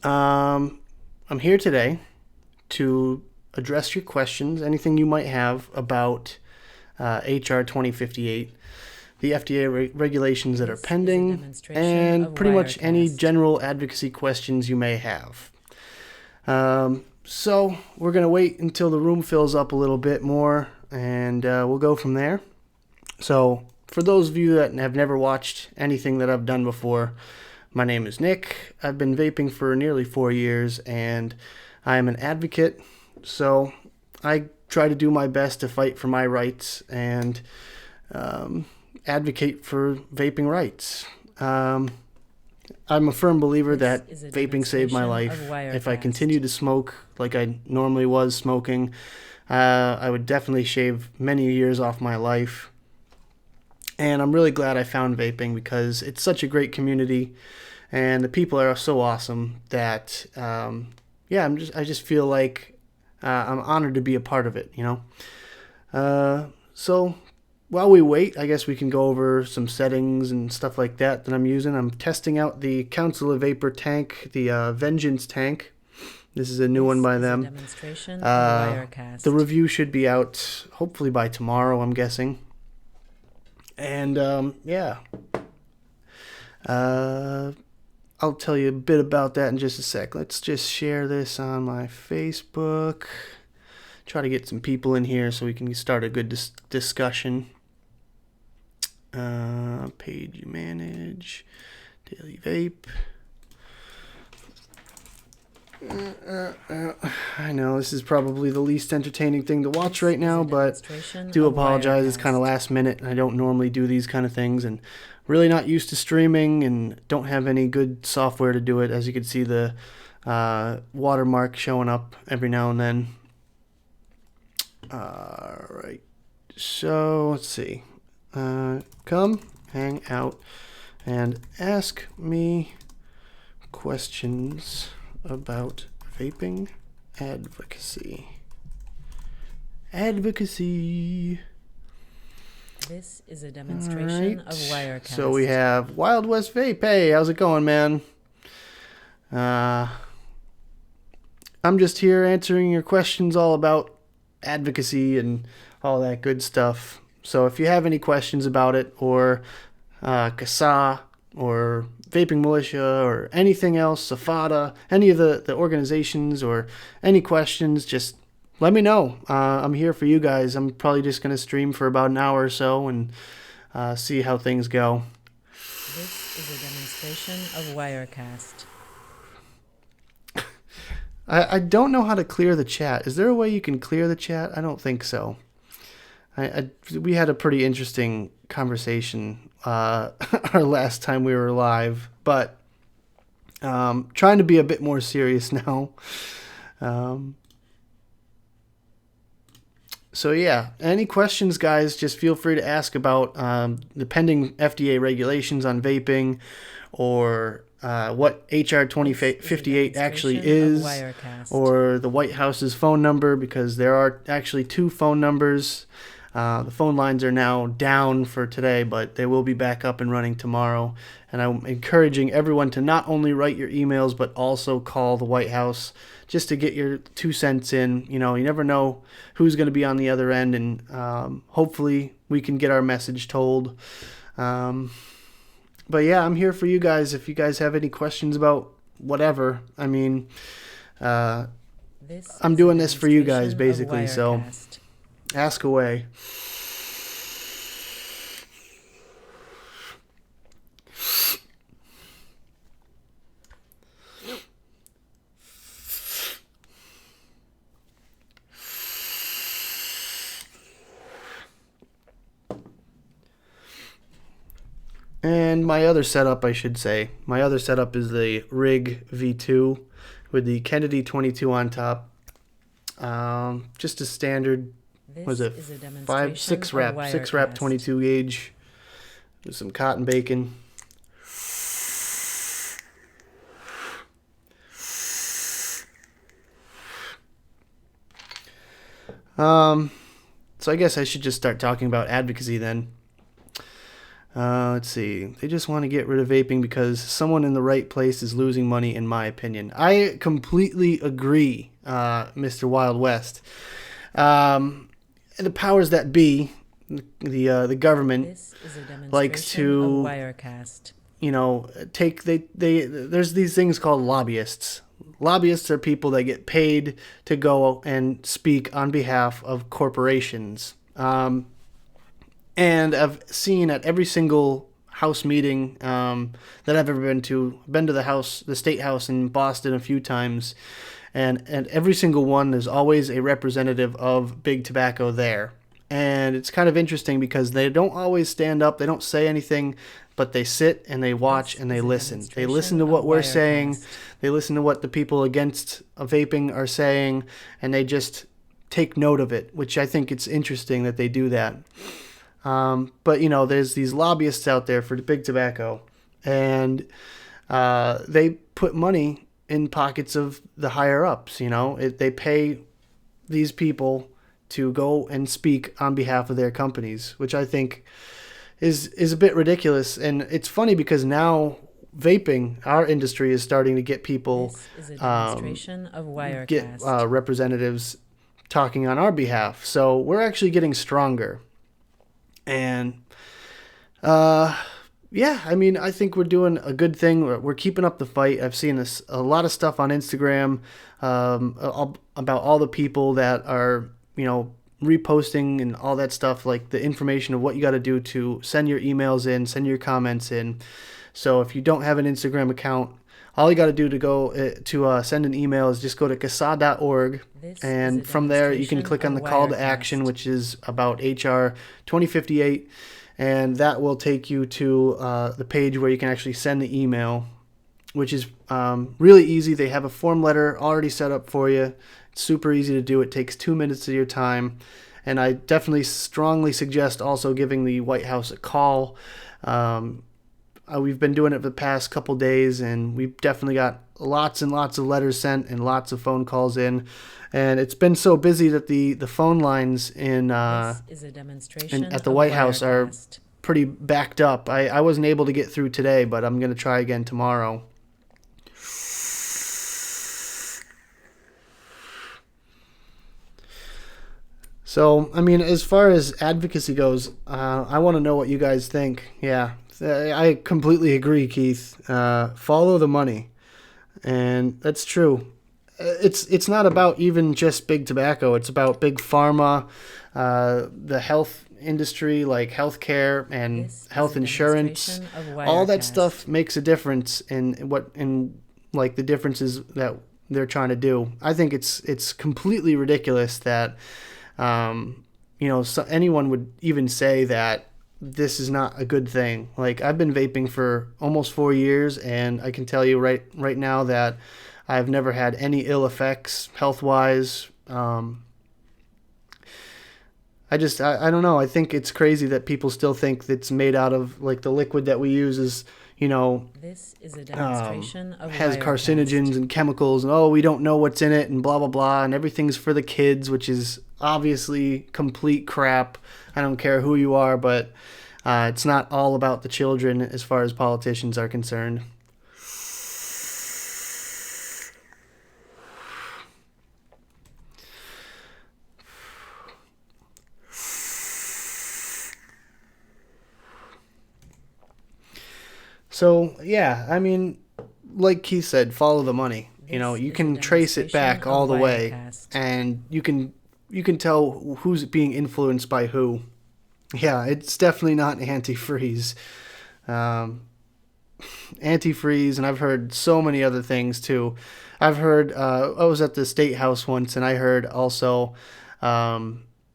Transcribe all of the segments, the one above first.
I'm here today to address your questions, anything you might have about HR 2058, the FDA regulations that are This is a pending, demonstration and of pretty much any Wirecast. general advocacy questions you may have. So we're going to wait until the room fills up a little bit more, and we'll go from there. So for those of you that have never watched anything that I've done before, my name is Nick. I've been vaping for nearly 4 years, and I am an advocate. So I try to do my best to fight for my rights and advocate for vaping rights. I'm a firm believer that This is a vaping saved my demonstration life. of If I Wirecast. continued to smoke like I normally was smoking, I would definitely shave many years off my life. And I'm really glad I found vaping because it's such a great community, and the people are so awesome that I just feel like I'm honored to be a part of it. So while we wait, I guess we can go over some settings and stuff like that I'm using. I'm testing out the Council of Vapor tank, the Vengeance tank. This is a new one by This is a them. demonstration of Wirecast. The review should be out hopefully by tomorrow, I'm guessing. And I'll tell you a bit about that in just a sec. Let's just share this on my Facebook. Try to get some people in here so we can start a good discussion. Page manage, daily vape. I know this is probably the least entertaining thing to watch right now, but do apologize. It's kind of last minute, and I don't normally do these kind of things, and really not used to streaming, and don't have any good software to do it. As you can see, the watermark showing up every now and then. All right, so let's see. Come hang out and ask me questions about vaping advocacy. This is a demonstration Right. of Wirecast. So we have Wild West Vape. Hey, how's it going, man? I'm just here answering your questions all about advocacy and all that good stuff. So if you have any questions about it, or CASA, or Vaping Militia, or anything else, SAFADA, any of the organizations, or any questions, just let me know. I'm here for you guys. I'm probably just going to stream for about an hour or so and see how things go. This is a demonstration of Wirecast. I don't know how to clear the chat. Is there a way you can clear the chat? I don't think so. We had a pretty interesting conversation our last time we were live, but trying to be a bit more serious now. So yeah, any questions, guys, just feel free to ask about the pending FDA regulations on vaping, or what HR 2058 actually is, or the White House's phone number, because there are actually two phone numbers. The phone lines are now down for today, but they will be back up and running tomorrow. And I'm encouraging everyone to not only write your emails, but also call the White House just to get your 2 cents in. You never know who's going to be on the other end, and hopefully we can get our message told. But yeah, I'm here for you guys. If you guys have any questions about whatever, I mean, I'm doing this for you guys, basically, so ask away. And my other setup, I should say, is the Rig V2 with the Kennedy 22 on top. Just a standard, was it 6 wrap 22 gauge with some cotton bacon. So I guess I should just start talking about advocacy then. Let's see. They just want to get rid of vaping because someone in the right place is losing money, in my opinion. I completely agree, Mr. Wild West. The powers that be, the government, This is a likes demonstration to, of Wirecast. take there's these things called lobbyists. Lobbyists are people that get paid to go and speak on behalf of corporations. And I've seen at every single House meeting that I've ever been to the state house in Boston a few times, and every single one there's always a representative of big tobacco there. And it's kind of interesting because they don't always stand up, they don't say anything, but they sit and they watch and they listen. They listen to what we're saying, they listen to what the people against vaping are saying, and they just take note of it, which I think it's interesting that they do that. But there's these lobbyists out there for the big tobacco, and they put money in pockets of the higher ups. They pay these people to go and speak on behalf of their companies, which I think is a bit ridiculous. And it's funny because now vaping, our industry, is starting to get people, This is a demonstration of Wirecast. get representatives talking on our behalf. So we're actually getting stronger. And yeah, I mean, I think we're doing a good thing. We're keeping up the fight. I've seen a lot of stuff on Instagram about all the people that are, reposting and all that stuff, like the information of what you got to do to send your emails in, send your comments in. So if you don't have an Instagram account, all you got to do to go to send an email is just go to CASA.org, and from there you can click on the call to action, which is about HR 2058, and that will take you to the page where you can actually send the email, which is really easy. They have a form letter already set up for you. It's super easy to do. It takes 2 minutes of your time, and I definitely strongly suggest also giving the White House a call. We've been doing it for the past couple days, and we've definitely got lots and lots of letters sent and lots of phone calls in. And it's been so busy that the phone lines at the White House are pretty backed up. I wasn't able to get through today, but I'm going to try again tomorrow. So, I mean, as far as advocacy goes, I want to know what you guys think. Yeah, I completely agree, Keith. Follow the money. And that's true. It's not about even just big tobacco. It's about big pharma, the health industry, like healthcare and health insurance. All that stuff makes a difference in the differences that they're trying to do. I think it's completely ridiculous that anyone would even say that this is not a good thing. Like, I've been vaping for almost 4 years, and I can tell you right now that I've never had any ill effects health-wise. I don't know. I think it's crazy that people still think it's made out of, like, the liquid that we use is, this is a demonstration of has Wirecast. carcinogens and chemicals, and we don't know what's in it, and blah, blah, blah, and everything's for the kids, which is obviously complete crap. I don't care who you are, but it's not all about the children as far as politicians are concerned. So, yeah, I mean, like Keith said, follow the money. You can trace it back all the way, and you can tell who's being influenced by who. Yeah, it's definitely not antifreeze. Antifreeze, and I've heard so many other things too. I've heard, I was at the State House once, and I heard also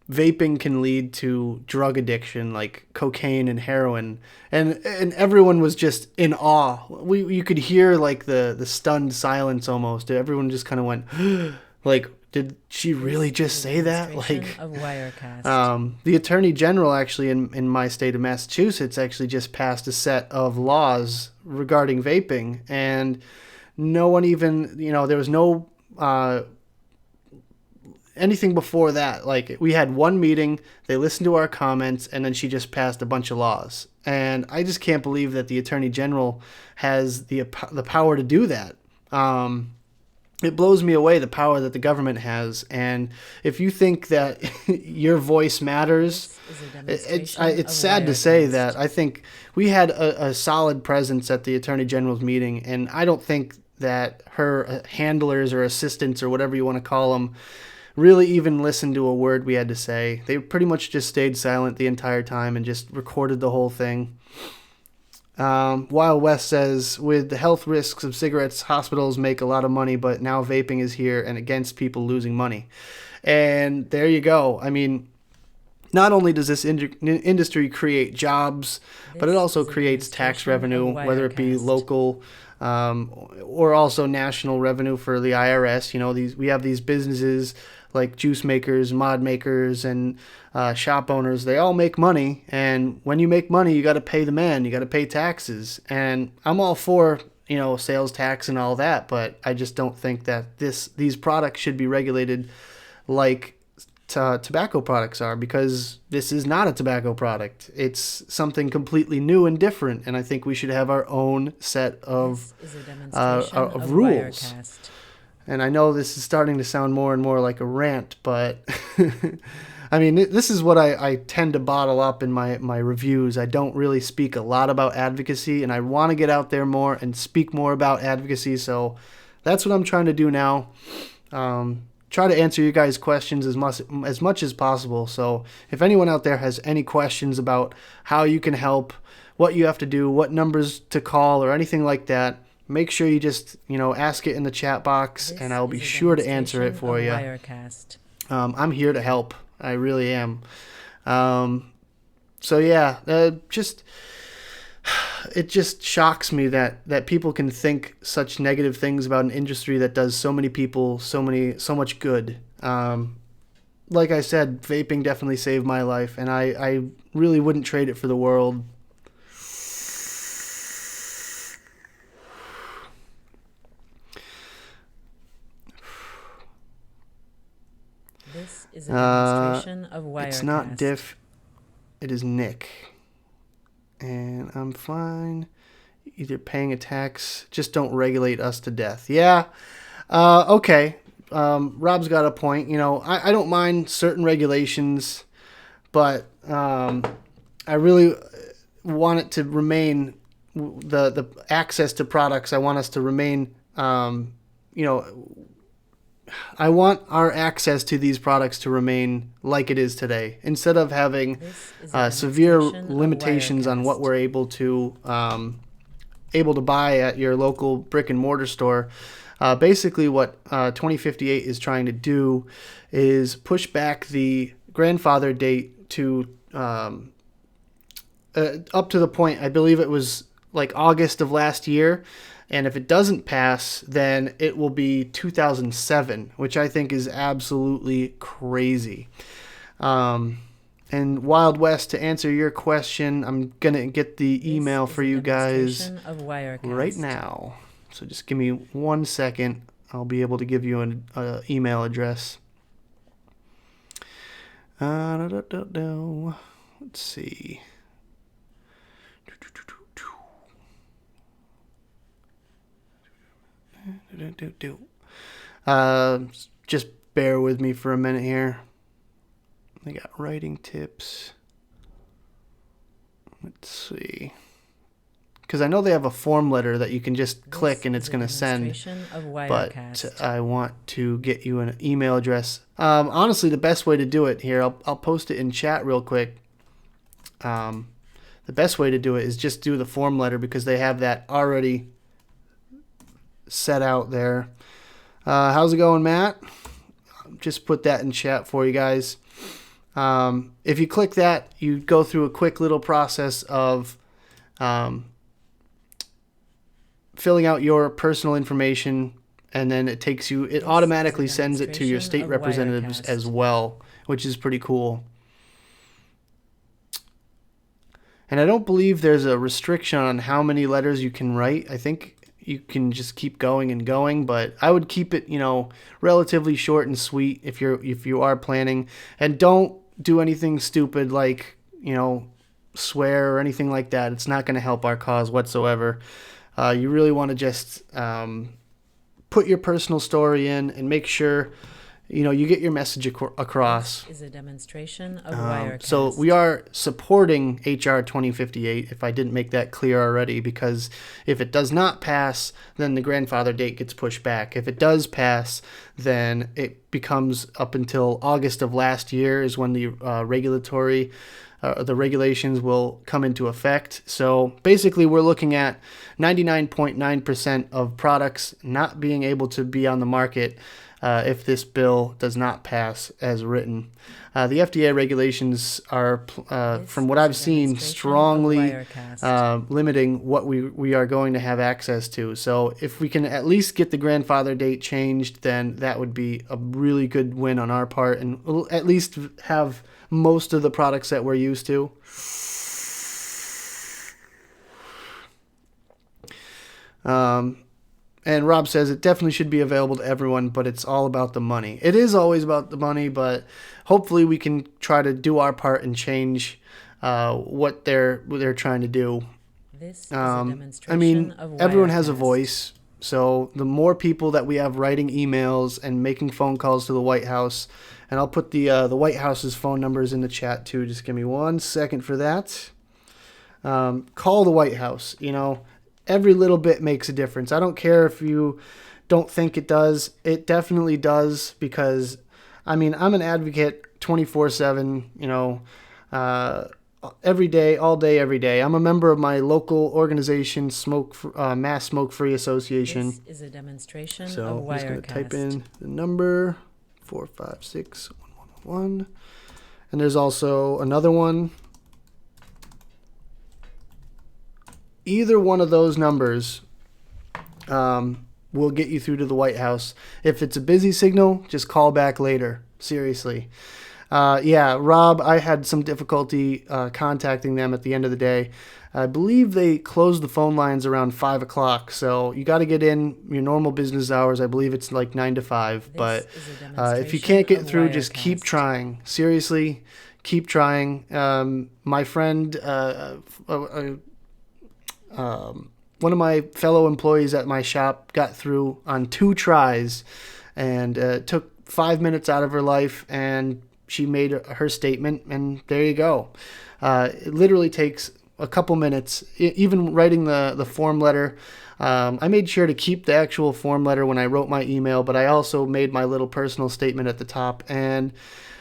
vaping can lead to drug addiction, like cocaine and heroin, and everyone was just in awe. You could hear like the stunned silence almost. Everyone just kind of went, like, did she really just say that? Like, of Wirecast. The Attorney General actually in my state of Massachusetts actually just passed a set of laws regarding vaping, and no one even, there was no anything before that, like we had one meeting, they listened to our comments, and then she just passed a bunch of laws. And I just can't believe that the Attorney General has the power to do that. It blows me away, the power that the government has. And if you think that your voice matters, it's sad to say that I think we had a solid presence at the Attorney General's meeting, and I don't think that her handlers or assistants or whatever you want to call them really even listened to a word we had to say. They pretty much just stayed silent the entire time and just recorded the whole thing. Wild West says, with the health risks of cigarettes, hospitals make a lot of money, but now vaping is here and against people losing money. And there you go. I mean, not only does this industry create jobs, but it also creates tax revenue, whether it be local or also national revenue for the IRS. You know, we have these businesses like juice makers, mod makers, and shop owners. They all make money, and when you make money, you got to pay the man. You got to pay taxes, and I'm all for, you know, sales tax and all that, but I just don't think that these products should be regulated like tobacco products are, because this is not a tobacco product. It's something completely new and different, and I think we should have our own set of rules. Wirecast. And I know this is starting to sound more and more like a rant, but I mean, this is what I tend to bottle up in my reviews. I don't really speak a lot about advocacy, and I want to get out there more and speak more about advocacy, so that's what I'm trying to do now. Try to answer you guys' questions as much as possible. So if anyone out there has any questions about how you can help, what you have to do, what numbers to call, or anything like that, make sure you just, you know, ask it in the chat box, and I'll be sure to answer it for you. Wirecast. I'm here to help. I really am. So yeah, it just shocks me that people can think such negative things about an industry that does so many people so much good. Like I said, vaping definitely saved my life, and I really wouldn't trade it for the world. This is a demonstration of Wirecast. It's not Diff, it is Nick. And I'm fine either paying a tax, just don't regulate us to death. Yeah, okay. Rob's got a point. You know, I don't mind certain regulations, but I really want it to remain, the access to products. I want us to remain, you know, I want our access to these products to remain like it is today, instead of having severe limitations on what we're able to buy at your local brick and mortar store. Basically, what 2058 is trying to do is push back the grandfather date to up to the point, I believe it was like August of last year. And if it doesn't pass, then it will be 2007, which I think is absolutely crazy. And Wild West, to answer your question, I'm going to get the email for you guys right now. So just give me 1 second. I'll be able to give you an email address. Let's see. Just bear with me for a minute here. They got writing tips. Let's see. Because I know they have a form letter that you can just click and it's going to send. But I want to get you an email address. Honestly, the best way to do it here, I'll post it in chat real quick. The best way to do it is just do the form letter, because they have that already set out there. How's it going, Matt? Just put that in chat for you guys. If you click that, you go through a quick little process of filling out your personal information, and then it automatically sends it to your state representatives as well, which is pretty cool. And I don't believe there's a restriction on how many letters you can write. I think you can just keep going and going, but I would keep it, relatively short and sweet if you are planning, and don't do anything stupid like, swear or anything like that. It's not going to help our cause whatsoever. You really want to just put your personal story in and make sure you get your message across. This is a demonstration of Wirecast. So we are supporting HR 2058, if I didn't make that clear already, because if it does not pass, then the grandfather date gets pushed back. If it does pass, then it becomes up until August of last year is when the the regulations will come into effect. So basically, we're looking at 99.9% of products not being able to be on the market if this bill does not pass as written. The FDA regulations are, from what I've seen, strongly limiting what we are going to have access to. So if we can at least get the grandfather date changed, then that would be a really good win on our part, and we'll at least have most of the products that we're used to. And Rob says it definitely should be available to everyone, but it's all about the money. It is always about the money, but hopefully we can try to do our part and change what they're trying to do. This is a demonstration of Wirecast. Everyone has a voice, so the more people that we have writing emails and making phone calls to the White House, and I'll put the White House's phone numbers in the chat too. Just give me 1 second for that. Call the White House. Every little bit makes a difference. I don't care if you don't think it does. It definitely does, because, I'm an advocate 24/7, every day, all day, every day. I'm a member of my local organization, Mass Smoke Free Association. This is a demonstration So of Wirecast. I'm just going to type in the number 456-1111. And there's also another one. Either one of those numbers will get you through to the White House. If it's a busy signal, just call back later. Seriously. Rob, I had some difficulty contacting them at the end of the day. I believe they closed the phone lines around 5 o'clock, so you got to get in your normal business hours. I believe it's like 9 to 5. But if you can't get through, just keep trying. Seriously, keep trying. My friend... one of my fellow employees at my shop got through on 2 tries, and it took 5 minutes out of her life, and she made her statement, and there you go. It literally takes a couple minutes. Even writing the form letter, I made sure to keep the actual form letter when I wrote my email, but I also made my little personal statement at the top. And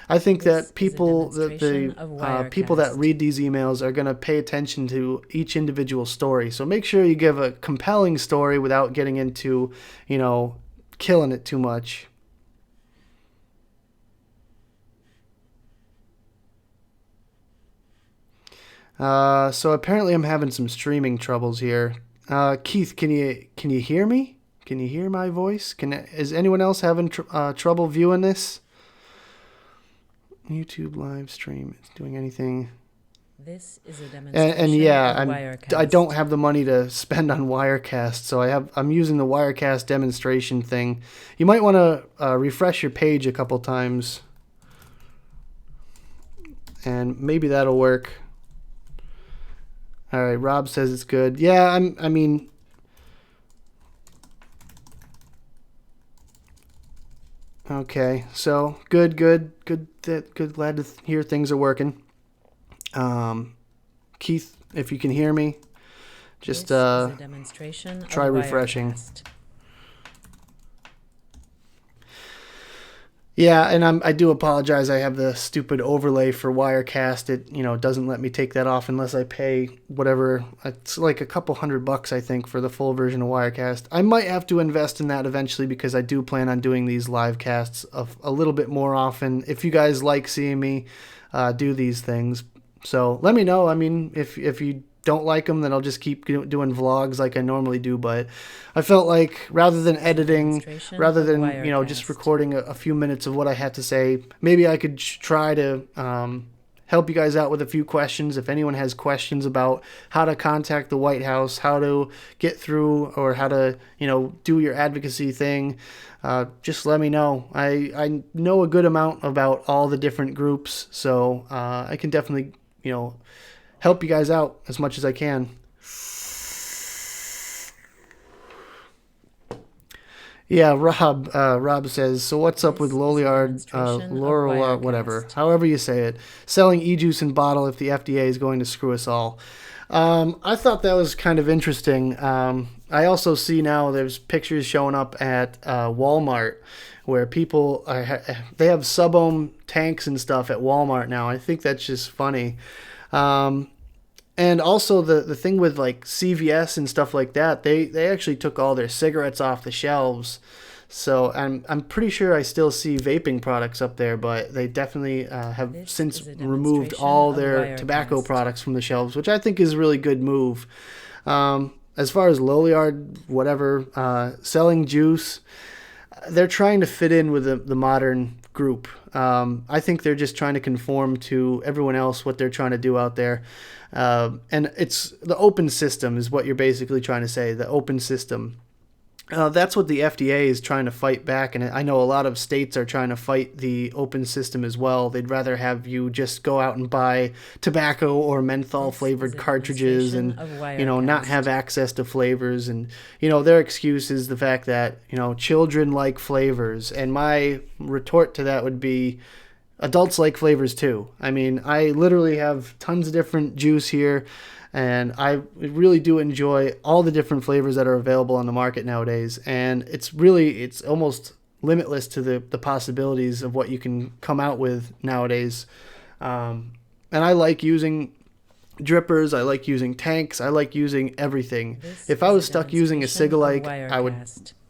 I think that people people that read these emails are going to pay attention to each individual story. So make sure you give a compelling story without getting into, killing it too much. So apparently I'm having some streaming troubles here. Keith, can you hear me? Can you hear my voice? Is anyone else having trouble viewing this? YouTube live stream is doing anything. This is a demonstration of Wirecast. I don't have the money to spend on Wirecast, so I'm using the Wirecast demonstration thing. You might want to refresh your page a couple times, and maybe that'll work. All right, Rob says it's good. Yeah, okay, so good. Glad to hear things are working. Keith, if you can hear me, just try refreshing. Wirecast. Yeah, and I do apologize. I have the stupid overlay for Wirecast. It doesn't let me take that off unless I pay whatever. It's like a couple $100, I think, for the full version of Wirecast. I might have to invest in that eventually, because I do plan on doing these live casts of a little bit more often. If you guys like seeing me do these things, so let me know. If you don't like them, then I'll just keep doing vlogs like I normally do. But I felt like rather than editing, rather than just recording a few minutes of what I had to say, maybe I could try to help you guys out with a few questions. If anyone has questions about how to contact the White House, how to get through, or how to, do your advocacy thing, just let me know. I know a good amount about all the different groups, so I can definitely, help you guys out as much as I can. Yeah, Rob says, so what's up with Loliard, Laurel, whatever, however you say it, selling e-juice in bottle if the FDA is going to screw us all? I thought that was kind of interesting. I also see now there's pictures showing up at Walmart where people they have sub-ohm tanks and stuff at Walmart now. I think that's just funny. And also the thing with like CVS and stuff like that, they actually took all their cigarettes off the shelves. So I'm pretty sure I still see vaping products up there, but they definitely have since removed all their tobacco products from the shelves, which I think is a really good move. As far as Loliard, whatever, selling juice, they're trying to fit in with the modern group. I think they're just trying to conform to everyone else, what they're trying to do out there. And it's the open system is what you're basically trying to say, the open system. That's what the FDA is trying to fight back, and I know a lot of states are trying to fight the open system as well. They'd rather have you just go out and buy tobacco or menthol flavored cartridges and not have access to flavors. And their excuse is the fact that children like flavors, and my retort to that would be adults like flavors too. I mean, I literally have tons of different juice here, and I really do enjoy all the different flavors that are available on the market nowadays. And it's almost limitless to the possibilities of what you can come out with nowadays. And I like using drippers. I like using tanks. I like using everything. If I was stuck using a Cigalike, I would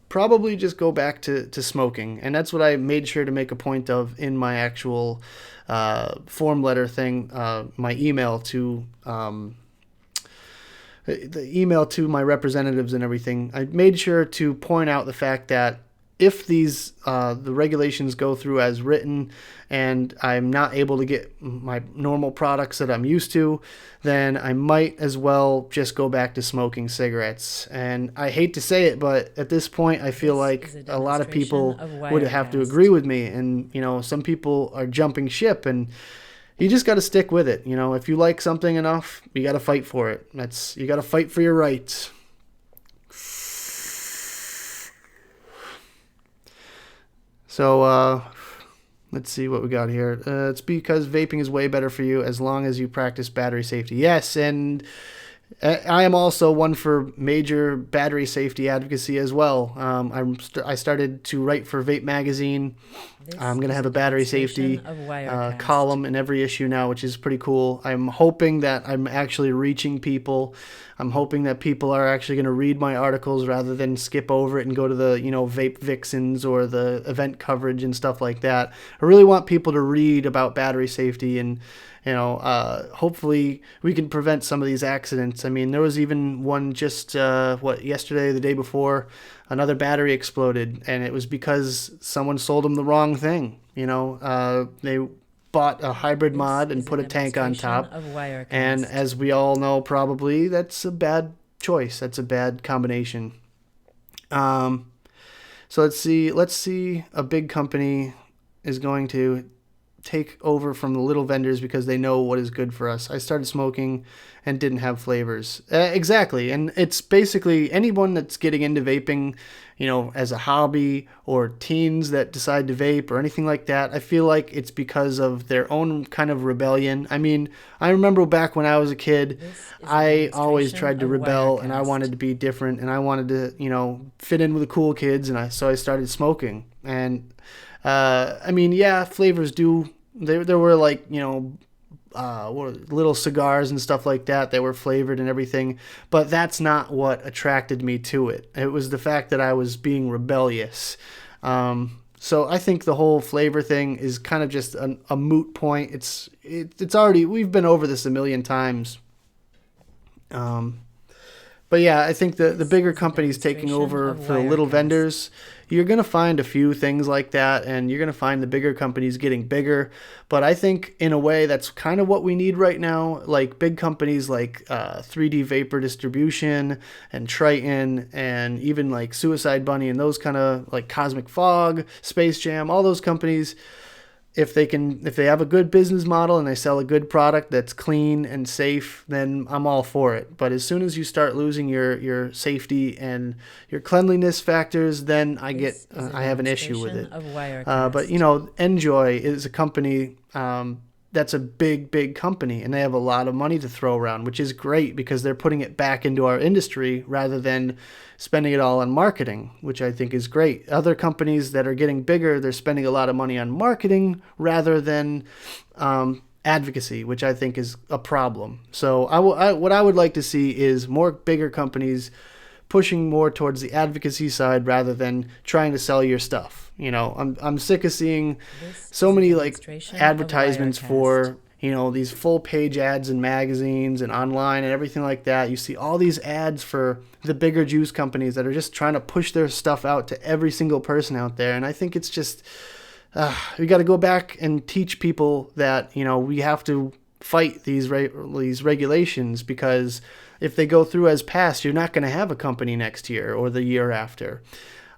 probably just go back to smoking. And that's what I made sure to make a point of in my actual form letter thing, my email to the email to my representatives and everything. I made sure to point out the fact that if these the regulations go through as written and I'm not able to get my normal products that I'm used to, then I might as well just go back to smoking cigarettes. And I hate to say it, but at this point I feel like a lot of people would have to agree with me. And some people are jumping ship, and you just got to stick with it. If you like something enough, you got to fight for it. You got to fight for your rights. So let's see what we got here. It's because vaping is way better for you as long as you practice battery safety. Yes, and I am also one for major battery safety advocacy as well. I started to write for Vape magazine. I'm going to have a battery safety column in every issue now, which is pretty cool. I'm hoping that I'm actually reaching people. I'm hoping that people are actually going to read my articles rather than skip over it and go to the Vape Vixens or the event coverage and stuff like that. I really want people to read about battery safety, and hopefully we can prevent some of these accidents. I mean, there was even one just yesterday, the day before, another battery exploded, and it was because someone sold them the wrong thing. They bought a hybrid mod and put a tank on top, and as we all know, probably that's a bad choice. That's a bad combination. So let's see. A big company is going to take over from the little vendors because they know what is good for us. I started smoking and didn't have flavors. Exactly. And it's basically anyone that's getting into vaping, as a hobby, or teens that decide to vape or anything like that. I feel like it's because of their own kind of rebellion. I mean, I remember back when I was a kid, I always tried to rebel, and I wanted to be different, and I wanted to, fit in with the cool kids. And so I started smoking. And I mean, yeah, flavors do. There were like little cigars and stuff like that were flavored and everything, but that's not what attracted me to it. It was the fact that I was being rebellious. So I think the whole flavor thing is kind of just a moot point. It's already, we've been over this a million times. But yeah, I think the bigger companies taking over for the little vendors, you're going to find a few things like that, and you're going to find the bigger companies getting bigger. But I think in a way that's kind of what we need right now. Like big companies like 3D Vapor Distribution and Triton and even like Suicide Bunny and those kind of like Cosmic Fog, Space Jam, all those companies, if they have a good business model and they sell a good product that's clean and safe, then I'm all for it. But as soon as you start losing your safety and your cleanliness factors, then I have an issue with it. But Enjoy is a company that's a big company, and they have a lot of money to throw around, which is great because they're putting it back into our industry rather than spending it all on marketing, which I think is great. Other companies that are getting bigger, they're spending a lot of money on marketing rather than advocacy, which I think is a problem. So what I would like to see is more bigger companies pushing more towards the advocacy side rather than trying to sell your stuff. I'm sick of seeing so many like advertisements for these full page ads in magazines and online and everything like that. You see all these ads for the bigger juice companies that are just trying to push their stuff out to every single person out there. And I think it's just, we got to go back and teach people that, we have to fight these regulations, because if they go through as passed, you're not going to have a company next year or the year after.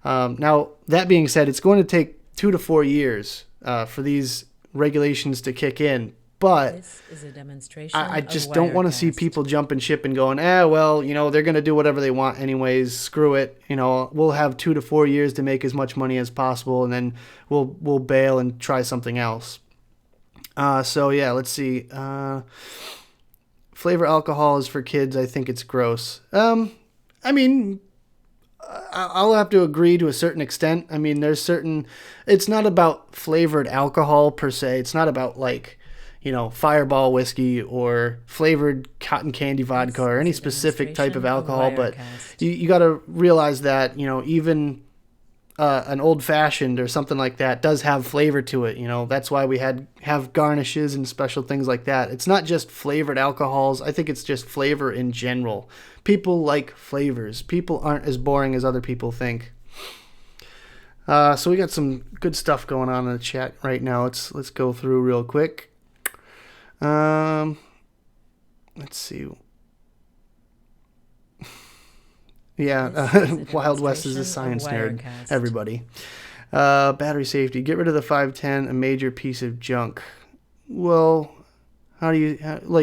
Now, that being said, it's going to take 2 to 4 years for these regulations to kick in. But this is a demonstration I just don't want to see people jumping ship and going, they're going to do whatever they want anyways. Screw it. We'll have 2 to 4 years to make as much money as possible, and then we'll bail and try something else. Let's see. Flavor alcohol is for kids. I think it's gross. I'll have to agree to a certain extent. It's not about flavored alcohol per se. It's not about Fireball whiskey or flavored cotton candy vodka or any specific type of alcohol. But you got to realize that, even an old fashioned or something like that does have flavor to it. That's why we have garnishes and special things like that. It's not just flavored alcohols. I think it's just flavor in general. People like flavors. People aren't as boring as other people think. So we got some good stuff going on in the chat right now. Let's go through real quick. Let's see. Yeah, Wild West is a science nerd. Everybody. Battery safety. Get rid of the 510, a major piece of junk. Well, how do you,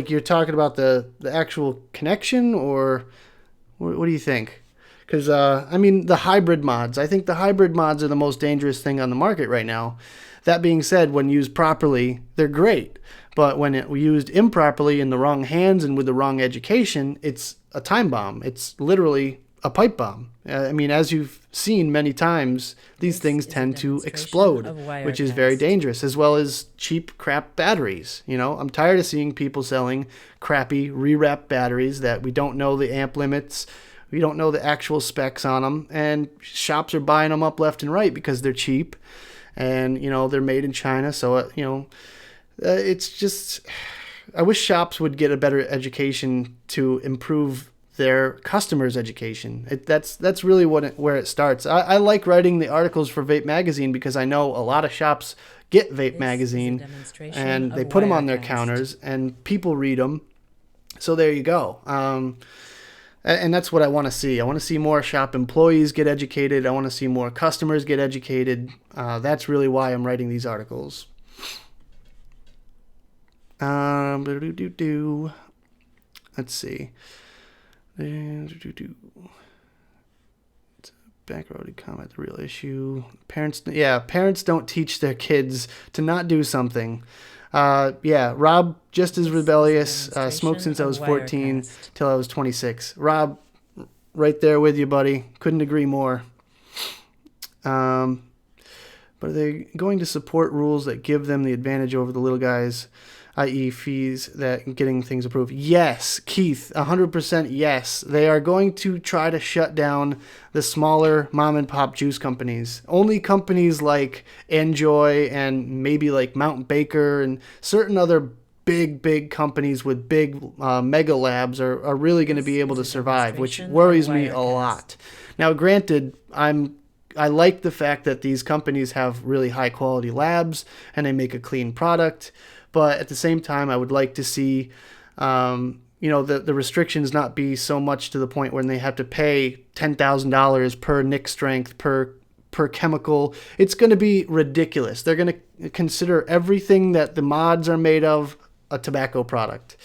you're talking about the actual connection, or what do you think? Because, the hybrid mods. I think the hybrid mods are the most dangerous thing on the market right now. That being said, when used properly, they're great. But when used improperly in the wrong hands and with the wrong education, it's a time bomb. It's literally a pipe bomb. As you've seen many times, these things tend to explode, which is very dangerous, as well as cheap crap batteries. I'm tired of seeing people selling crappy rewrapped batteries that we don't know the amp limits, we don't know the actual specs on them, and shops are buying them up left and right because they're cheap, and they're made in China. So it's just, I wish shops would get a better education to improve their customers' education. That's really where it starts. I like writing the articles for Vape Magazine because I know a lot of shops get Vape Magazine and they put them on their counters and people read them. So there you go. And that's what I want to see. I want to see more shop employees get educated. I want to see more customers get educated. That's really why I'm writing these articles. Let's see. Backroaded comment, the real issue. Parents don't teach their kids to not do something. Rob, just as rebellious, smoked since I was 14 till I was 26. Rob, right there with you, buddy. Couldn't agree more. But are they going to support rules that give them the advantage over the little guys, i.e. fees that getting things approved? Yes, Keith, 100% yes. They are going to try to shut down the smaller mom and pop juice companies. Only companies like Enjoy and maybe like Mount Baker and certain other big companies with big mega labs are really going to be able to survive, which worries me a lot. Now, granted, I'm I like the fact that these companies have really high quality labs and they make a clean product. But at the same time, I would like to see, the restrictions not be so much to the point where they have to pay $10,000 per nic strength per chemical. It's going to be ridiculous. They're going to consider everything that the mods are made of a tobacco product.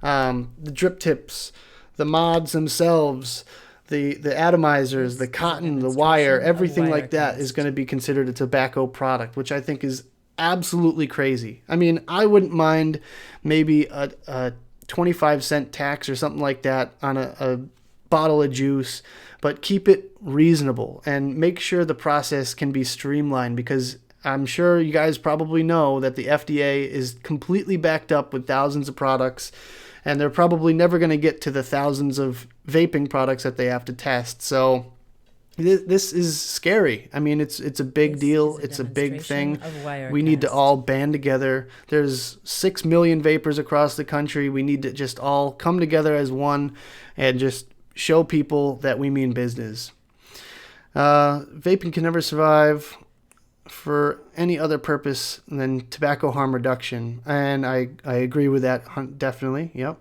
The drip tips, the mods themselves, the atomizers, the cotton, the wire, everything like that is going to be considered a tobacco product, which I think is absolutely crazy. I mean, I wouldn't mind maybe a 25-cent tax or something like that on a bottle of juice, but keep it reasonable and make sure the process can be streamlined, because I'm sure you guys probably know that the FDA is completely backed up with thousands of products, and they're probably never going to get to the thousands of vaping products that they have to test. So this is scary. I mean, it's a big deal. It's a big thing. We need to all band together. There's 6 million vapors across the country. We need to just all come together as one and just show people that we mean business. Vaping can never survive for any other purpose than tobacco harm reduction. And I agree with that, definitely. Yep.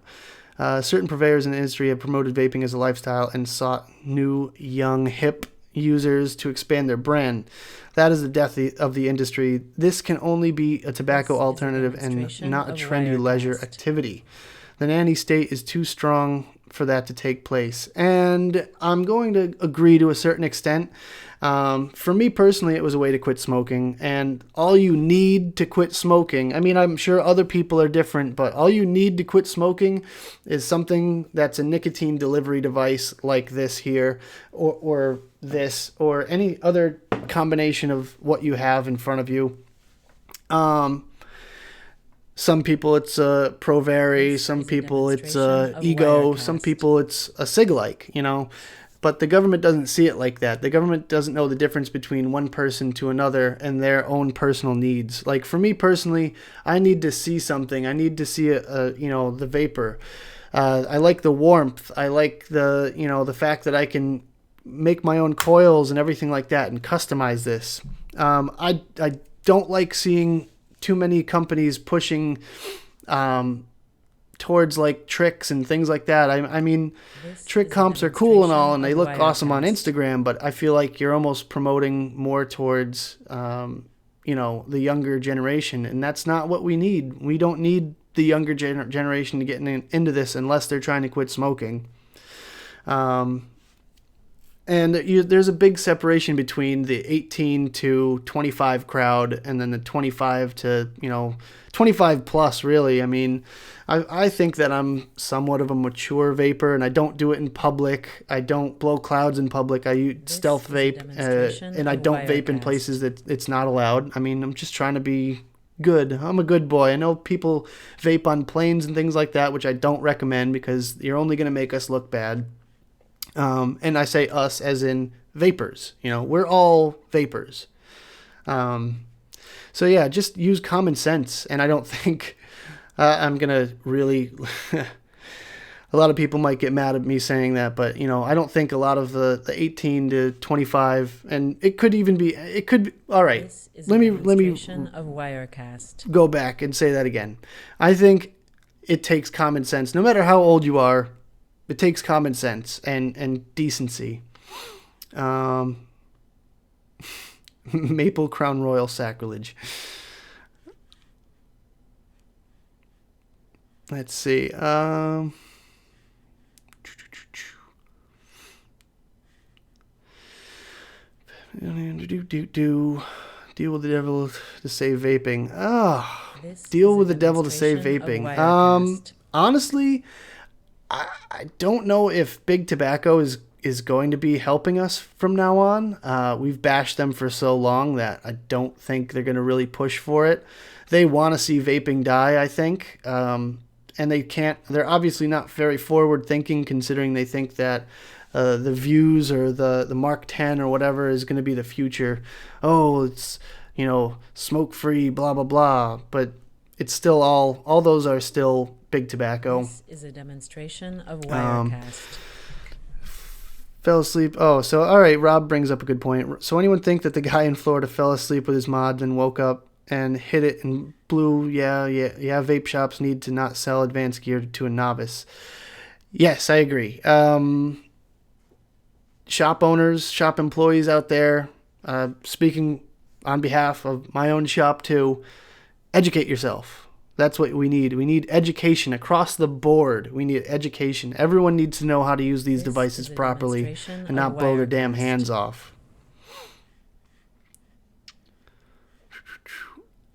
Certain purveyors in the industry have promoted vaping as a lifestyle and sought new, young, hip users to expand their brand. That is the death of the industry. This can only be a tobacco alternative and not a trendy leisure activity. The nanny state is too strong for that to take place. And I'm going to agree to a certain extent. For me personally, it was a way to quit smoking, and all you need to quit smoking, I mean, I'm sure other people are different, but all you need to quit smoking is something that's a nicotine delivery device like this here, or this, or any other combination of what you have in front of you. Some people it's a Provari, some people it's a Ego, some people it's a Sig-like, But the government doesn't see it like that. The government doesn't know the difference between one person to another and their own personal needs. Like for me personally, I need to see something. I need to see the vapor. I like the warmth. I like the fact that I can make my own coils and everything like that and customize this. I don't like seeing too many companies pushing towards like tricks and things like that. I mean, trick comps are cool and all, and they look awesome on Instagram, but I feel like you're almost promoting more towards, the younger generation, and that's not what we need. We don't need the younger generation to get into this unless they're trying to quit smoking. And there's a big separation between the 18 to 25 crowd and then the 25 to, 25 plus, really. I mean, I think that I'm somewhat of a mature vapor, and I don't do it in public. I don't blow clouds in public. I use stealth vape, and I don't vape in places that it's not allowed. I mean, I'm just trying to be good. I'm a good boy. I know people vape on planes and things like that, which I don't recommend because you're only going to make us look bad. And I say us as in vapors. We're all vapors. So yeah, just use common sense. And I don't think I'm going to really... A lot of people might get mad at me saying that, but, I don't think a lot of the 18 to 25, and it could be, all right, let me of Wirecast. Go back and say that again. I think it takes common sense. No matter how old you are, it takes common sense and decency. Maple Crown Royal sacrilege. Let's see. Deal with the devil to save vaping. Deal with the devil to save vaping. Honestly, I don't know if big tobacco is going to be helping us from now on. We've bashed them for so long that I don't think they're going to really push for it. They want to see vaping die, I think. And they can't. They're obviously not very forward thinking, considering they think that the Views or the Mark 10 or whatever is going to be the future. Oh, it's smoke free, blah blah blah. But it's still all those are still big tobacco. This is a demonstration of Wirecast. Fell asleep. Oh, so all right. Rob brings up a good point. So anyone think that the guy in Florida fell asleep with his mod and woke up and hit it and blew? Yeah. Vape shops need to not sell advanced gear to a novice. Yes, I agree. Shop owners, shop employees out there, speaking on behalf of my own shop too, educate yourself. That's what we need. We need education across the board. We need education. Everyone needs to know how to use these devices properly and not blow their damn hands off.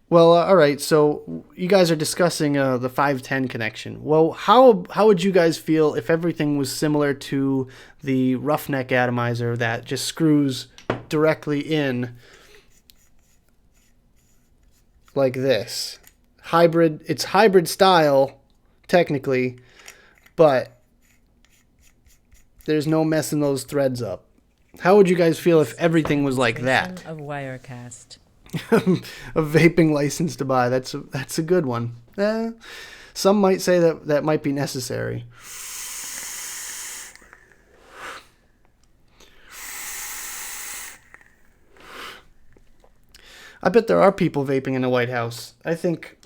Well, all right. So you guys are discussing the 510 connection. Well, how would you guys feel if everything was similar to the roughneck atomizer that just screws directly in like this? Hybrid. It's hybrid style, technically, but there's no messing those threads up. How would you guys feel if everything was like that? Of Wirecast. A vaping license to buy. That's a good one. Some might say that might be necessary. I bet there are people vaping in the White House. I think,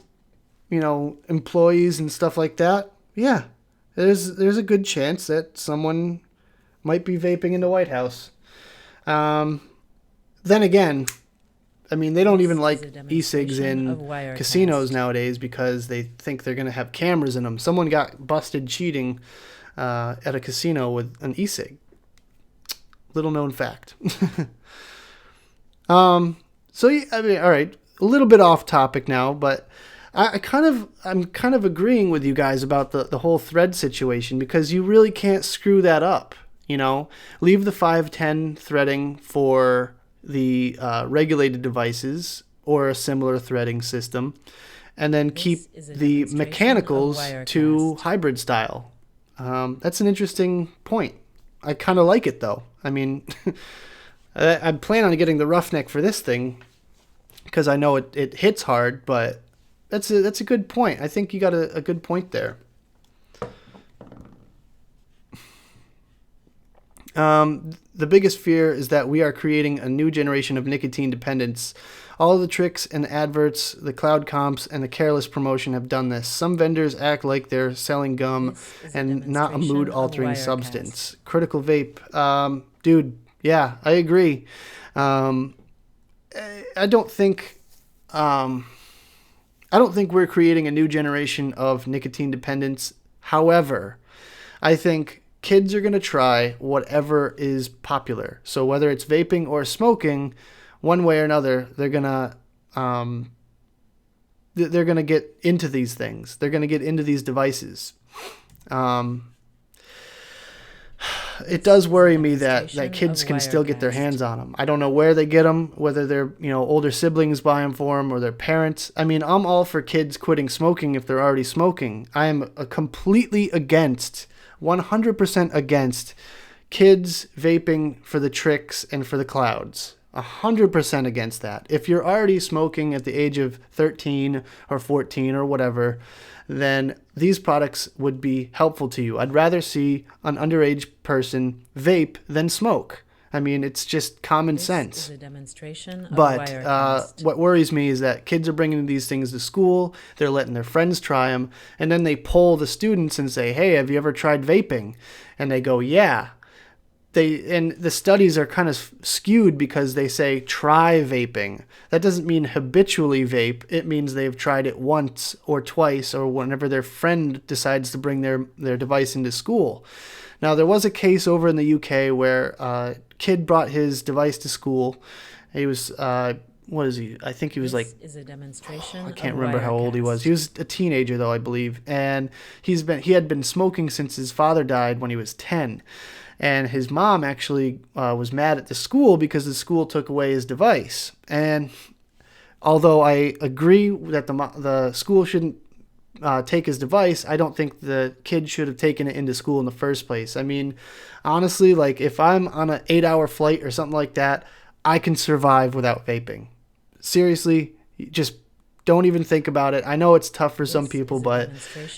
employees and stuff like that. Yeah, there's a good chance that someone might be vaping in the White House. Then again, I mean, they don't even like e-cigs in casinos nowadays because they think they're going to have cameras in them. Someone got busted cheating at a casino with an e-cig. Little known fact. So, I mean, all right, a little bit off topic now, but I'm kind of agreeing with you guys about the whole thread situation because you really can't screw that up, Leave the 510 threading for the regulated devices or a similar threading system, and then keep the mechanicals to hybrid style. That's an interesting point. I kind of like it, though. I mean, I plan on getting the roughneck for this thing because I know it hits hard, but that's a good point. I think you got a good point there. The biggest fear is that we are creating a new generation of nicotine dependence. All the tricks and adverts, the cloud comps, and the careless promotion have done this. Some vendors act like they're selling gum and not a mood-altering substance. Critical vape. Dude, yeah, I agree. I don't think we're creating a new generation of nicotine dependence. However, I think kids are going to try whatever is popular. So whether it's vaping or smoking, one way or another, they're going to get into these things. They're going to get into these devices. It does worry me that kids can still get their hands on them. I don't know where they get them, whether their older siblings buy them for them or their parents. I mean, I'm all for kids quitting smoking if they're already smoking. I am completely against 100% against kids vaping for the tricks and for the clouds. 100% against that. If you're already smoking at the age of 13 or 14 or whatever, then these products would be helpful to you. I'd rather see an underage person vape than smoke. I mean, it's just common sense. Is a demonstration of but what worries me is that kids are bringing these things to school, they're letting their friends try them, and then they poll the students and say, hey, have you ever tried vaping? And they go, yeah. And the studies are kind of skewed because they say try vaping. That doesn't mean habitually vape. It means they've tried it once or twice or whenever their friend decides to bring their device into school. Now, there was a case over in the UK where a kid brought his device to school. He was, what is he? I think he was This is a demonstration I can't of remember how old he was. He was a teenager, though, I believe. And he had been smoking since his father died when he was 10. And his mom actually was mad at the school because the school took away his device. And although I agree that the school shouldn't take his device, I don't think the kid should have taken it into school in the first place. I mean, honestly, like if I'm on an 8-hour flight or something like that, I can survive without vaping. Seriously, just don't even think about it. I know it's tough for some people, but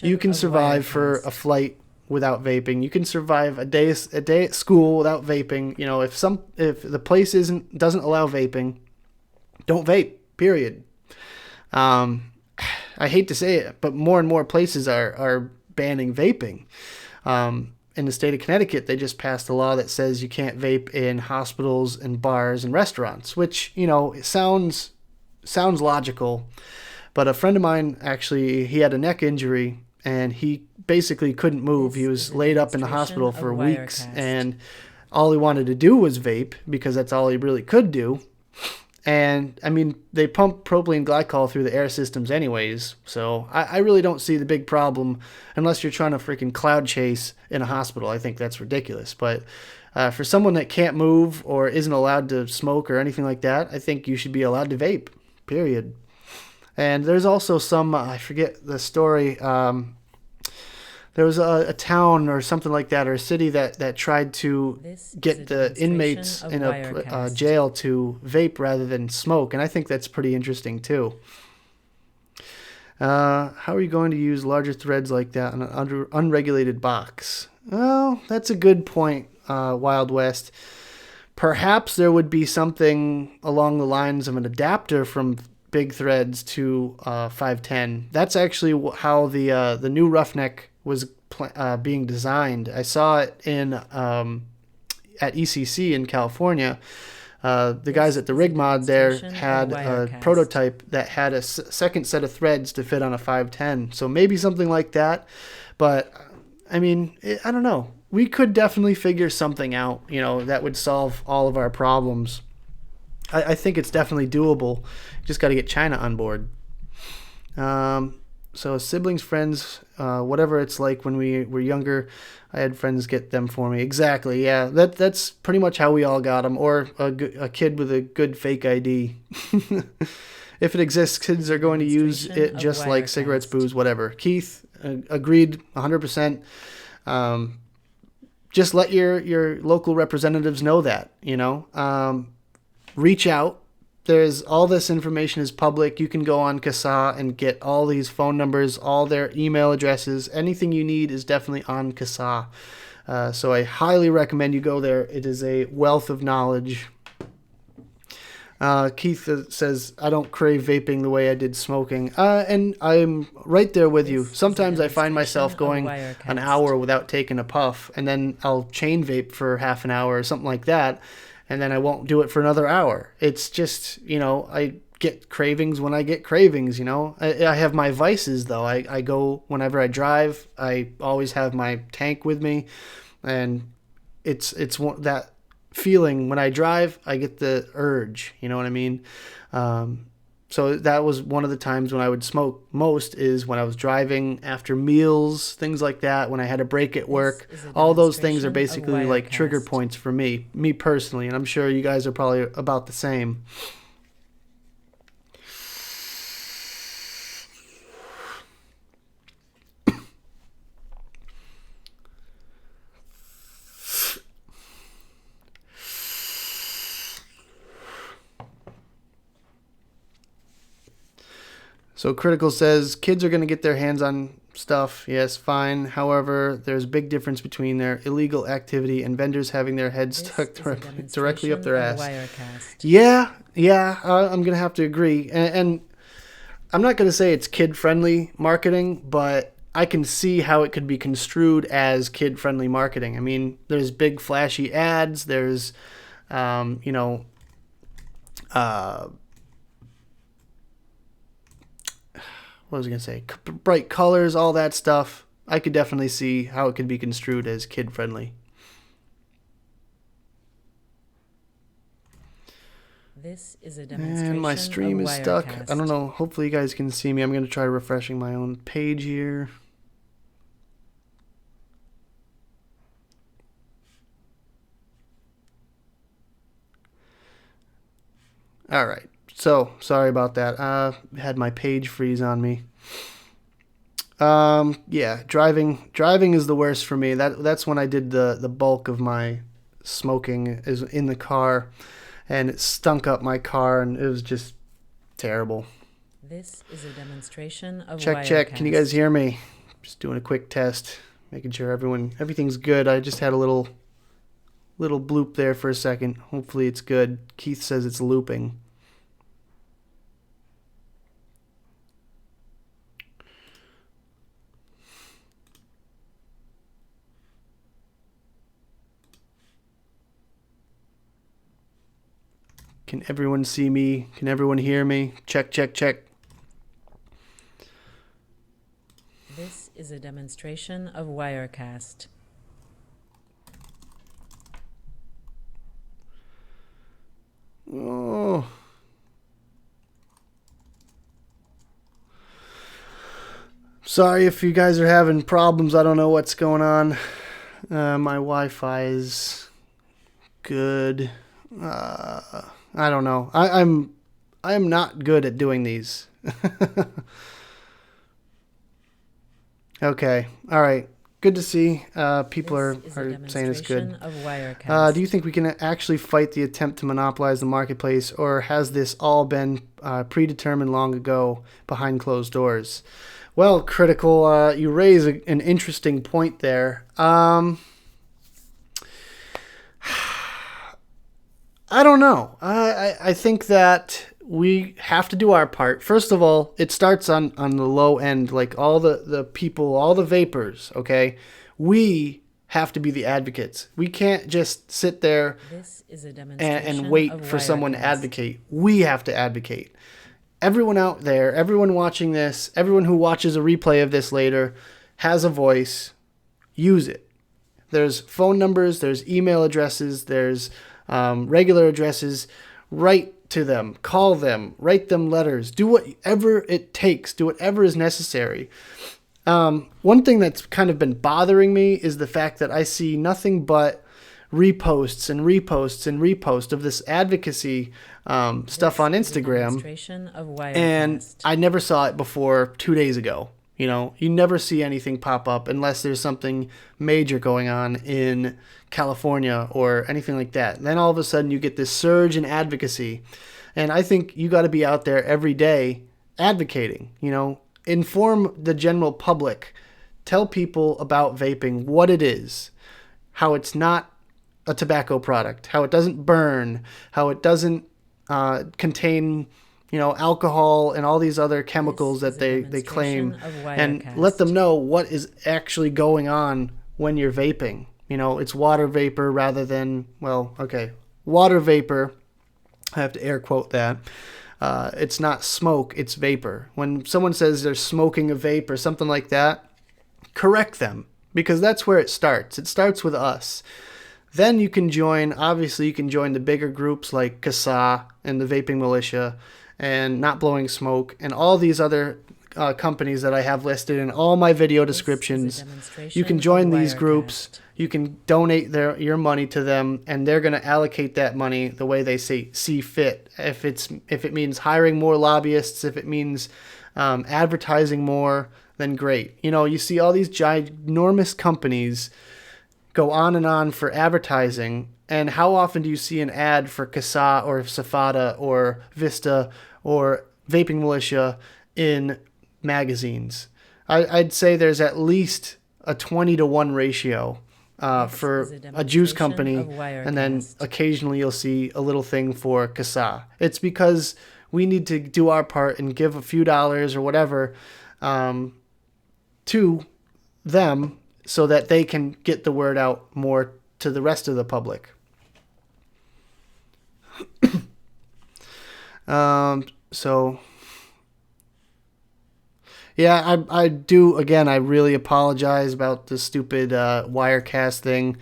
you can survive for a flight without vaping. You can survive a day at school without vaping. You know, if the place doesn't allow vaping, don't vape. Period. I hate to say it, but more and more places are banning vaping. In the state of Connecticut, they just passed a law that says you can't vape in hospitals and bars and restaurants, which, you know, it sounds logical. But a friend of mine, actually, he had a neck injury and he basically couldn't move. He was laid up in the hospital for weeks, and all he wanted to do was vape because that's all he really could do. And, I mean, they pump propylene glycol through the air systems anyways, so I really don't see the big problem unless you're trying to freaking cloud chase in a hospital. I think that's ridiculous. But for someone that can't move or isn't allowed to smoke or anything like that, I think you should be allowed to vape, period. And there's also some, I forget the story, there was a town or something like that, or a city that tried to get the inmates in a jail to vape rather than smoke, and I think that's pretty interesting too. How are you going to use larger threads like that on an unregulated box? Well, that's a good point, Wild West. Perhaps there would be something along the lines of an adapter from big threads to 510. That's actually how the new Roughneck was being designed. I saw it in at ECC in California. The guys at the Rig Mod there had a prototype that had a second set of threads to fit on a 510. So maybe something like that. But I mean, I don't know. We could definitely figure something out, you know, that would solve all of our problems. I think it's definitely doable. Just got to get China on board. So siblings, friends, whatever it's like when we were younger, I had friends get them for me. Exactly, yeah. That's pretty much how we all got them, or a kid with a good fake ID. If it exists, kids are going to use it just like cigarettes, booze, whatever. Keith, agreed 100%. Just let your local representatives know that, you know. Reach out. There's all this information is public. You can go on CASA and get all these phone numbers, all their email addresses. Anything you need is definitely on CASA. So I highly recommend you go there. It is a wealth of knowledge. Keith says, I don't crave vaping the way I did smoking. And I'm right there with you. Sometimes I find myself going an hour without taking a puff, and then I'll chain vape for half an hour or something like that. And then I won't do it for another hour. It's just, you know, I get cravings when I get cravings, you know. I have my vices, though. I go, whenever I drive, I always have my tank with me. And it's that feeling when I drive, I get the urge, you know what I mean? So that was one of the times when I would smoke most, is when I was driving, after meals, things like that, when I had a break at work. All those things are basically like trigger points for me personally, and I'm sure you guys are probably about the same. So Critical says, kids are going to get their hands on stuff. Yes, fine. However, there's a big difference between their illegal activity and vendors having their heads stuck directly up their ass. Wirecast. Yeah, I'm going to have to agree. And I'm not going to say it's kid-friendly marketing, but I can see how it could be construed as kid-friendly marketing. I mean, there's big flashy ads. There's, what was I going to say? Bright colors, all that stuff. I could definitely see how it could be construed as kid-friendly. This is a demonstration. And my stream is stuck. I don't know. Hopefully you guys can see me. I'm going to try refreshing my own page here. All right. So, sorry about that. Had my page freeze on me. Yeah, driving is the worst for me. That's when I did the bulk of my smoking, is in the car, and it stunk up my car, and it was just terrible. This is a demonstration of Check. Can you guys hear me? Just doing a quick test. Making sure everything's good. I just had a little bloop there for a second. Hopefully it's good. Keith says it's looping. Can everyone see me? Can everyone hear me? Check, check, check. This is a demonstration of Wirecast. Oh. Sorry if you guys are having problems. I don't know what's going on. My Wi-Fi is good. I don't know. I'm not good at doing these. Okay. All right. Good to see. People are saying it's good. Do you think we can actually fight the attempt to monopolize the marketplace, or has this all been predetermined long ago behind closed doors? Well, Critical, you raise an interesting point there. I don't know. I think that we have to do our part. First of all, it starts on the low end, like all the people, all the vapors, okay? We have to be the advocates. We can't just sit there and wait for someone to advocate. We have to advocate. Everyone out there, everyone watching this, everyone who watches a replay of this later has a voice. Use it. There's phone numbers, there's email addresses, there's regular addresses. Write to them, call them, write them letters, do whatever it takes, do whatever is necessary. One thing that's kind of been bothering me is the fact that I see nothing but reposts and reposts and reposts of this advocacy stuff on Instagram, and I never saw it before 2 days ago. You know, you never see anything pop up unless there's something major going on in California or anything like that. Then all of a sudden you get this surge in advocacy. And I think you got to be out there every day advocating, you know, inform the general public, tell people about vaping, what it is, how it's not a tobacco product, how it doesn't burn, how it doesn't contain, you know, alcohol and all these other chemicals that they claim, and let them know what is actually going on when you're vaping. You know, it's water vapor rather than, well, okay, water vapor. I have to air quote that. It's not smoke, it's vapor. When someone says they're smoking a vape or something like that, correct them, because that's where it starts. It starts with us. Then you can join, obviously you can join the bigger groups like CASA and the Vaping Militia and Not Blowing Smoke and all these other companies that I have listed in all my video descriptions. You can join these groups. You can donate your money to them, and they're going to allocate that money the way they see fit. If it means hiring more lobbyists, if it means advertising more, then great. You know, you see all these ginormous companies go on and on for advertising, and how often do you see an ad for CASA or Safada or Vista or Vaping Militia in magazines? I'd say there's at least a 20-to-1 ratio for a juice company, and then occasionally you'll see a little thing for CASA. It's because we need to do our part and give a few dollars or whatever to them so that they can get the word out more to the rest of the public. So yeah, I do, again, I really apologize about the stupid Wirecast thing.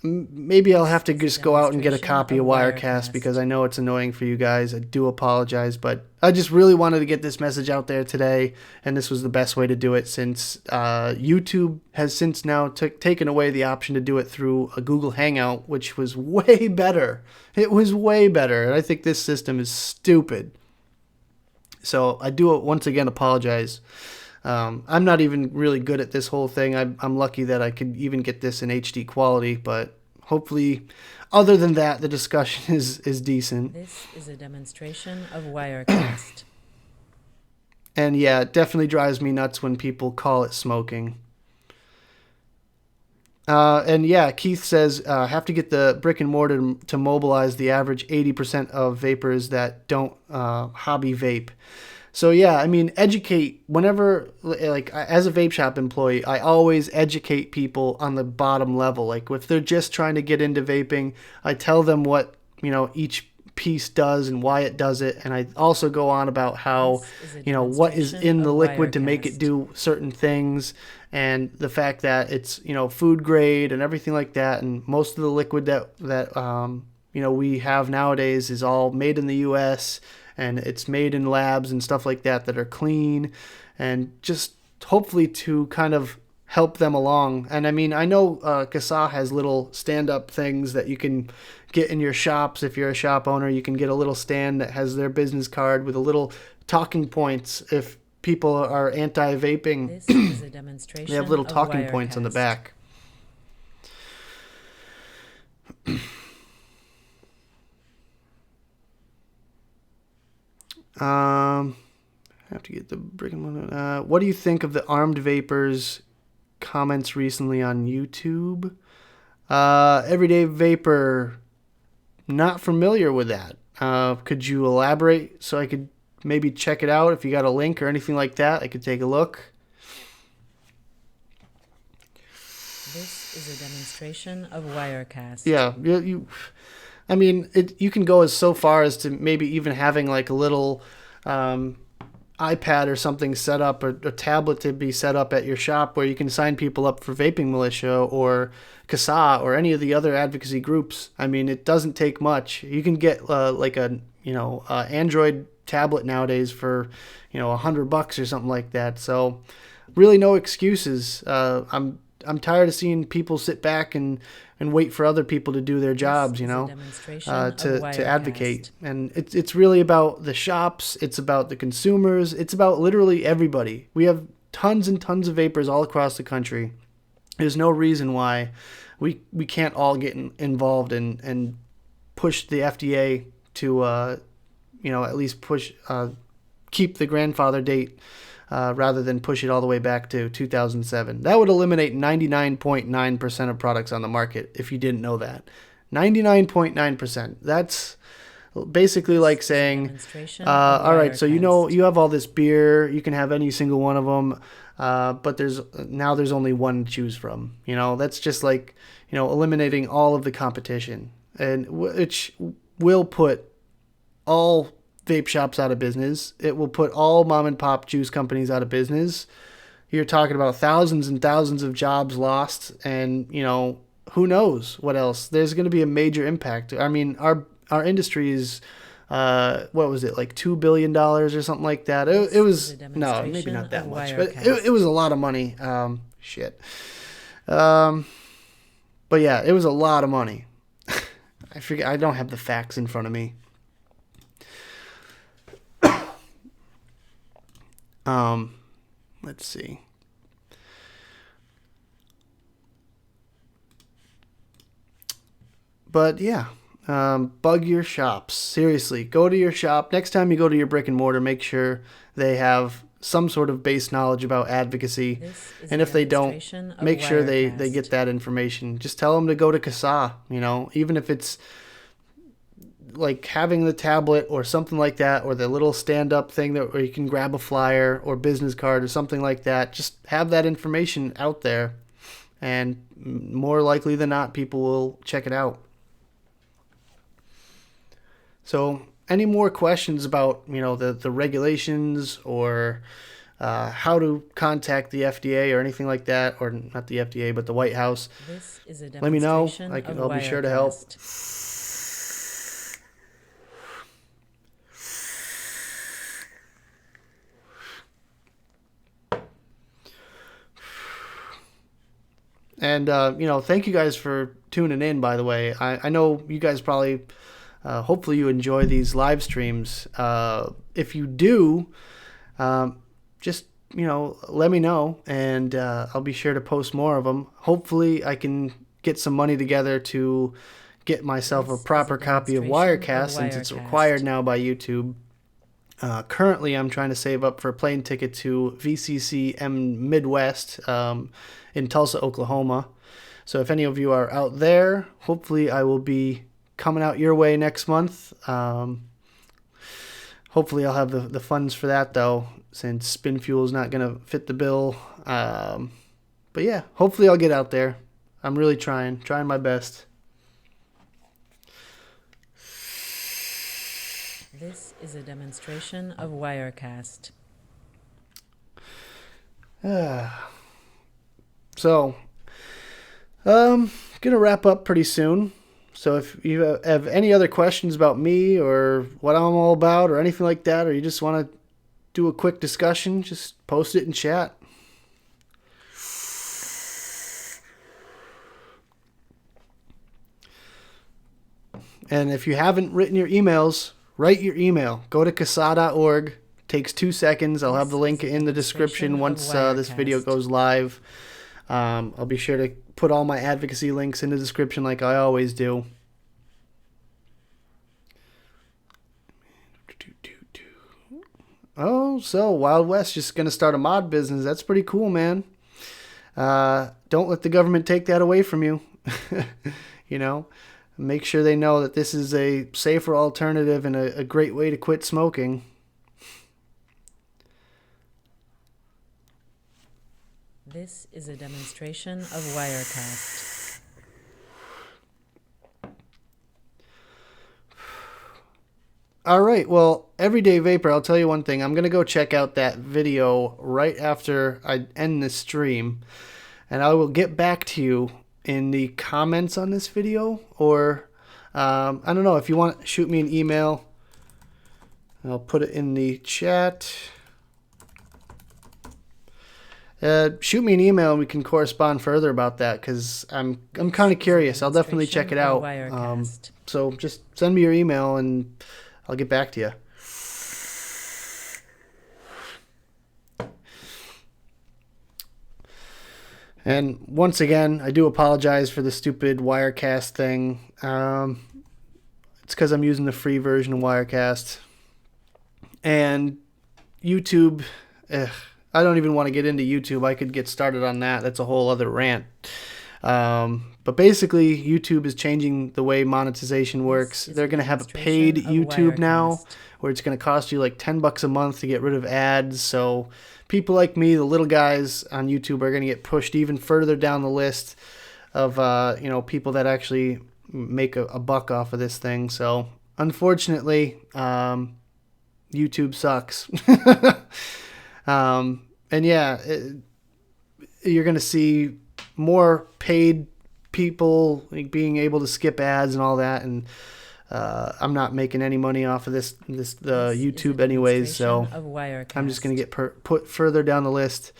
Maybe I'll have to just go out and get a copy of Wirecast because I know it's annoying for you guys. I do apologize, but I just really wanted to get this message out there today, and this was the best way to do it since YouTube has since now taken away the option to do it through a Google Hangout, which was way better. It was way better, and I think this system is stupid. So I do once again apologize. I'm not even really good at this whole thing. I'm lucky that I could even get this in HD quality, but hopefully, other than that, the discussion is decent. This is a demonstration of Wirecast. And yeah, it definitely drives me nuts when people call it smoking. And yeah, Keith says have to get the brick and mortar to mobilize the average 80% of vapors that don't hobby vape. So yeah, I mean, educate whenever, like as a vape shop employee, I always educate people on the bottom level. Like if they're just trying to get into vaping, I tell them what, each piece does and why it does it. And I also go on about how, what is in the liquid to make it do certain things, and the fact that it's, food grade and everything like that. And most of the liquid that we have nowadays is all made in the US, and it's made in labs and stuff like that are clean, and just hopefully to kind of help them along. And I mean, I know CASA has little stand-up things that you can get in your shops. If you're a shop owner, you can get a little stand that has their business card with a little talking points. If people are anti-vaping, this is a demonstration they have little talking Wirecast. points on the back. I have to get the brick and mortar. What do you think of the Armed Vapors comments recently on YouTube? Everyday Vapor, not familiar with that. Could you elaborate so I could maybe check it out? If you got a link or anything like that, I could take a look. This is a demonstration of Wirecast. Yeah, I mean, you can go as so far as to maybe even having like a little iPad or something set up, or a tablet to be set up at your shop where you can sign people up for Vaping Militia or CASA or any of the other advocacy groups. I mean, it doesn't take much. You can get like a Android tablet nowadays for $100 or something like that. So really no excuses. I'm tired of seeing people sit back and wait for other people to do their jobs, to advocate. And it's really about the shops. It's about the consumers. It's about literally everybody. We have tons and tons of vapors all across the country. There's no reason why we can't all get involved and push the FDA to, at least keep the grandfather date, rather than push it all the way back to 2007. That would eliminate 99.9% of products on the market if you didn't know that. 99.9%. That's basically like saying, all right, so you have all this beer, you can have any single one of them, but there's only one to choose from. That's just like, eliminating all of the competition, and which will put all vape shops out of business. It will put all mom and pop juice companies out of business. You're talking about thousands and thousands of jobs lost, and who knows what else. There's going to be a major impact. I mean, our industry is what was it, like $2 billion or something like that? It was, no, maybe not that much, but it was a lot of money. Shit. But yeah, it was a lot of money. I forget. I don't have the facts in front of me. Let's see. But yeah, bug your shops. Seriously, go to your shop. Next time you go to your brick and mortar, make sure they have some sort of base knowledge about advocacy. And if they don't, make sure they get that information. Just tell them to go to CASA, even if it's like having the tablet or something like that, or the little stand-up thing where you can grab a flyer or business card or something like that. Just have that information out there, and more likely than not, people will check it out. So any more questions about the regulations, or how to contact the FDA or anything like that, or not the FDA but the White House, let me know. I'll be sure to help. And, thank you guys for tuning in, by the way. I know you guys probably, hopefully you enjoy these live streams. If you do, just, let me know, and I'll be sure to post more of them. Hopefully I can get some money together to get myself a proper copy of Wirecast, since it's required now by YouTube. Currently, I'm trying to save up for a plane ticket to VCC M Midwest in Tulsa, Oklahoma. So if any of you are out there, hopefully I will be coming out your way next month. Hopefully I'll have the funds for that, though, since Spin Fuel is not going to fit the bill. But yeah, hopefully I'll get out there. I'm really trying my best. This is a demonstration of Wirecast. So, gonna wrap up pretty soon. So if you have any other questions about me or what I'm all about or anything like that, or you just want to do a quick discussion, just post it in chat. And if you haven't written your emails, write your email. Go to casa.org. Takes 2 seconds. I'll have the link in the description once this video goes live. I'll be sure to put all my advocacy links in the description like I always do. Oh, so Wild West just going to start a mod business. That's pretty cool, man. Don't let the government take that away from you. You know, make sure they know that this is a safer alternative and a great way to quit smoking. This is a demonstration of Wirecast. All right, well, Everyday Vapor, I'll tell you one thing. I'm going to go check out that video right after I end this stream, and I will get back to you in the comments on this video, or I don't know, if you want, shoot me an email. I'll put it in the chat. Shoot me an email and we can correspond further about that, because I'm kind of curious. I'll definitely check it out. So just send me your email and I'll get back to you. And once again, I do apologize for the stupid Wirecast thing. It's because I'm using the free version of Wirecast. And YouTube, I don't even want to get into YouTube. I could get started on that. That's a whole other rant. But basically, YouTube is changing the way monetization works. They're going to have a paid YouTube now, where it's going to cost you like $10 a month to get rid of ads. So people like me, the little guys on YouTube, are going to get pushed even further down the list of people that actually make a buck off of this thing. So unfortunately, YouTube sucks. And yeah, you're going to see more paid people being able to skip ads and all that, and I'm not making any money off of this YouTube anyways, so I'm just going to get put further down the list.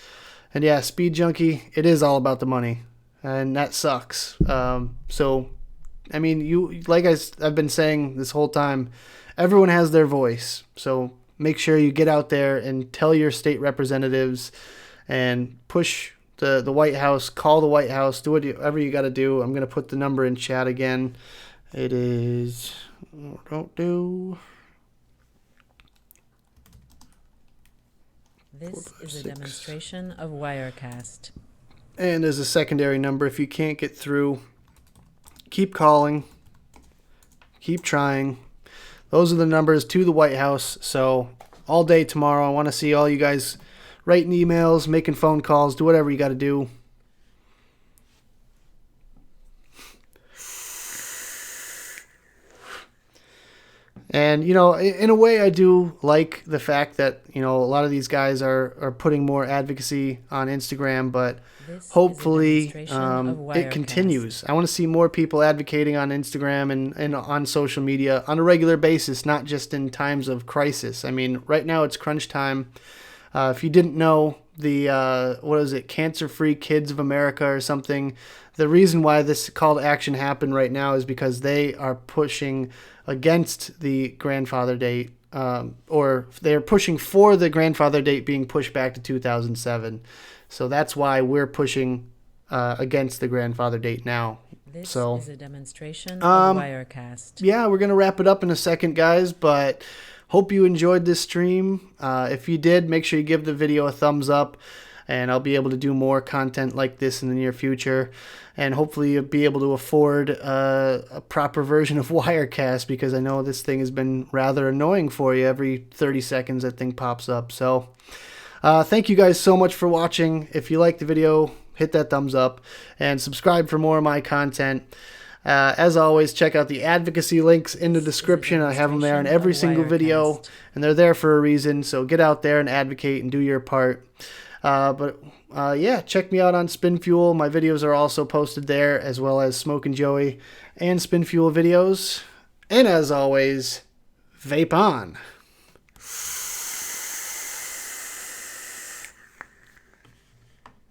And yeah, Speed Junkie, it is all about the money, and that sucks. So I mean, like I've been saying this whole time, everyone has their voice, so make sure you get out there and tell your state representatives and push the White House, call the White House, do whatever you got to do. I'm going to put the number in chat again. It is, This is a demonstration of Wirecast. And there's a secondary number. If you can't get through, keep calling, keep trying. Those are the numbers to the White House. So all day tomorrow, I want to see all you guys writing emails, making phone calls, do whatever you got to do. And, in a way, I do like the fact that, a lot of these guys are putting more advocacy on Instagram, but hopefully it continues. I want to see more people advocating on Instagram and on social media on a regular basis, not just in times of crisis. I mean, right now it's crunch time. If you didn't know, the Cancer-Free Kids of America or something, the reason why this call to action happened right now is because they are pushing against the grandfather date, or they're pushing for the grandfather date being pushed back to 2007. So that's why we're pushing against the grandfather date now. This is a demonstration of Wirecast. Yeah, we're going to wrap it up in a second, guys, but Hope you enjoyed this stream. If you did, make sure you give the video a thumbs up, and I'll be able to do more content like this in the near future. And hopefully you'll be able to afford a proper version of Wirecast, because I know this thing has been rather annoying for you. Every 30 seconds that thing pops up. So thank you guys so much for watching. If you liked the video, hit that thumbs up and subscribe for more of my content. As always, check out the advocacy links in the description. I have them there in every single video, and they're there for a reason. So get out there and advocate and do your part. Yeah, check me out on Spin Fuel. My videos are also posted there, as well as Smoke and Joey and Spin Fuel videos. And as always, vape on.